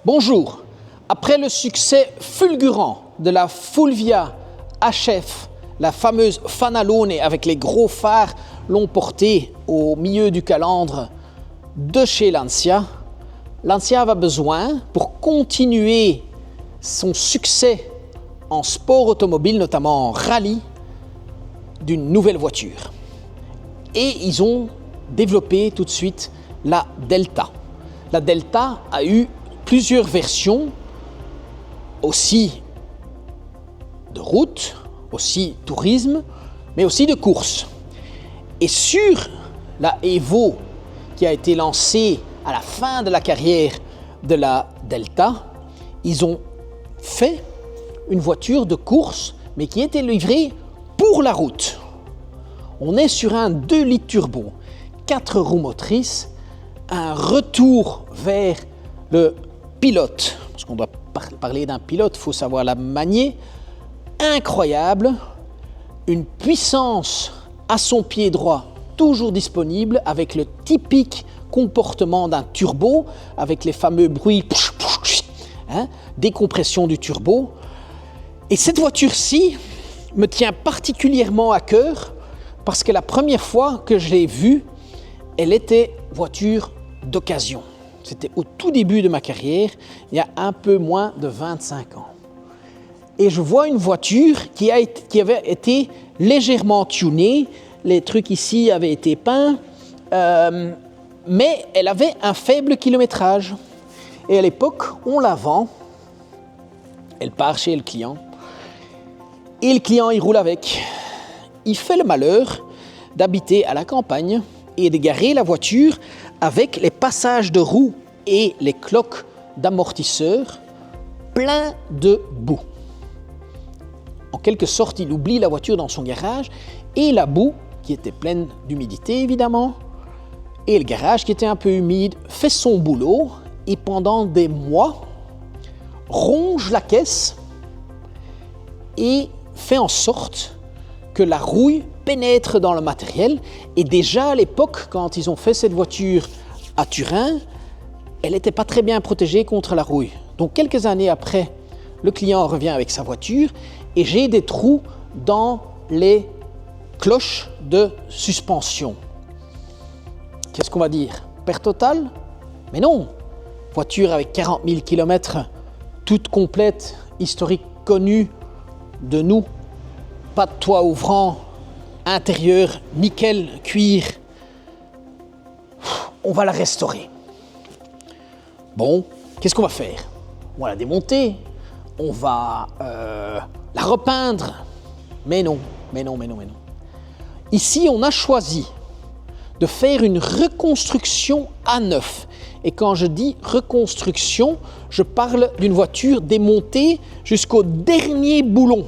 Bonjour. Après le succès fulgurant de la Fulvia HF, la fameuse Fanalone avec les gros phares l'ont portée au milieu du calandre de chez Lancia, Lancia a besoin, pour continuer son succès en sport automobile, notamment en rallye, d'une nouvelle voiture. Et ils ont développé tout de suite la Delta. La Delta a eu plusieurs versions, aussi de route, aussi tourisme, mais aussi de course. Et sur la Evo qui a été lancée à la fin de la carrière de la Delta, ils ont fait une voiture de course, mais qui était livrée pour la route. On est sur un 2 litres turbo, 4 roues motrices, un retour vers le pilote, parce qu'on doit parler d'un pilote, il faut savoir la manier, incroyable, une puissance à son pied droit toujours disponible avec le typique comportement d'un turbo, avec les fameux bruits, décompression du turbo. Et cette voiture-ci me tient particulièrement à cœur parce que la première fois que je l'ai vue, elle était voiture d'occasion. C'était au tout début de ma carrière, il y a un peu moins de 25 ans. Et je vois une voiture qui avait été légèrement tunée, les trucs ici avaient été peints, mais elle avait un faible kilométrage. Et à l'époque, on la vend, elle part chez le client, et le client il roule avec. Il fait le malheur d'habiter à la campagne et de garer la voiture avec les passages de roues et les cloques d'amortisseurs pleins de boue. En quelque sorte, il oublie la voiture dans son garage et la boue, qui était pleine d'humidité évidemment, et le garage qui était un peu humide, fait son boulot et pendant des mois ronge la caisse et fait en sorte que la rouille pénètre dans le matériel. Et déjà à l'époque, quand ils ont fait cette voiture à Turin, elle n'était pas très bien protégée contre la rouille. Donc quelques années après, le client revient avec sa voiture et j'ai des trous dans les cloches de suspension. Qu'est-ce qu'on va dire? Perte totale? Mais non! Voiture avec 40 000 km, toute complète, historique connue de nous. Pas de toit ouvrant, intérieur, nickel, cuir. On va la restaurer. Bon, qu'est-ce qu'on va faire? On va la démonter, on va la repeindre. Mais non. Ici, on a choisi de faire une reconstruction à neuf. Et quand je dis reconstruction, je parle d'une voiture démontée jusqu'au dernier boulon.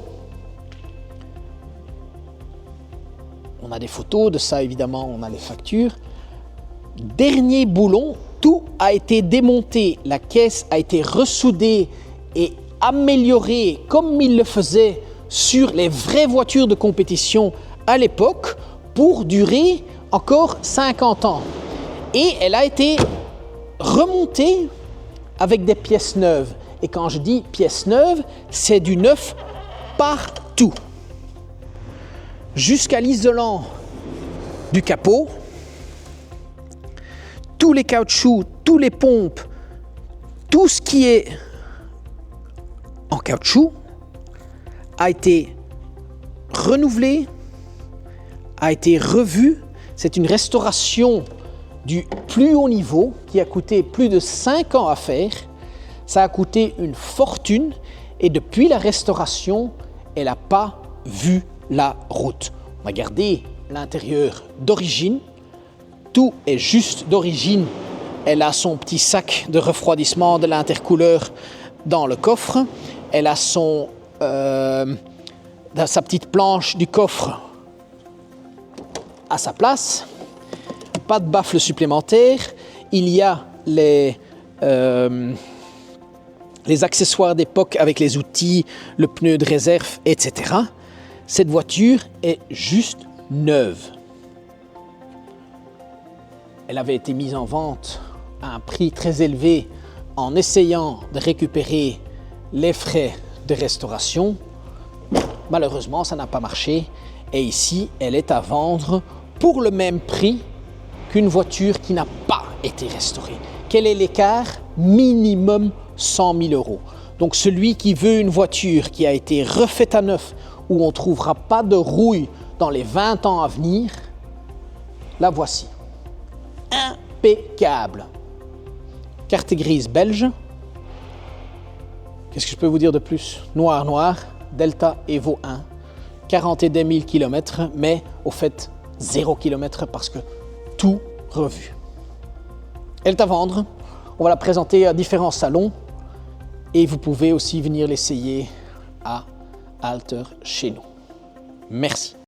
On a des photos de ça, évidemment, on a les factures. Dernier boulon, tout a été démonté. La caisse a été ressoudée et améliorée comme il le faisait sur les vraies voitures de compétition à l'époque pour durer encore 50 ans. Et elle a été remontée avec des pièces neuves. Et quand je dis pièces neuves, c'est du neuf partout. Jusqu'à l'isolant du capot, tous les caoutchoucs, tous les pompes, tout ce qui est en caoutchouc a été renouvelé, a été revu. C'est une restauration du plus haut niveau qui a coûté plus de 5 ans à faire. Ça a coûté une fortune et depuis la restauration, elle n'a pas vu la route. On a gardé l'intérieur d'origine. Tout est juste d'origine. Elle a son petit sac de refroidissement de l'intercouleur dans le coffre. Elle a sa petite planche du coffre à sa place. Pas de baffle supplémentaire. Il y a les accessoires d'époque avec les outils, le pneu de réserve, etc. Cette voiture est juste neuve. Elle avait été mise en vente à un prix très élevé en essayant de récupérer les frais de restauration. Malheureusement, ça n'a pas marché et ici, elle est à vendre pour le même prix qu'une voiture qui n'a pas été restaurée. Quel est l'écart? Minimum 100 000 €. Donc celui qui veut une voiture qui a été refaite à neuf, où on ne trouvera pas de rouille dans les 20 ans à venir, la voici. Impeccable. Carte grise belge. Qu'est-ce que je peux vous dire de plus? Noir, noir, Delta Evo 1, 41 000 km, mais au fait 0 km parce que tout revu. Elle est à vendre. On va la présenter à différents salons et vous pouvez aussi venir l'essayer à Alter chez nous. Merci.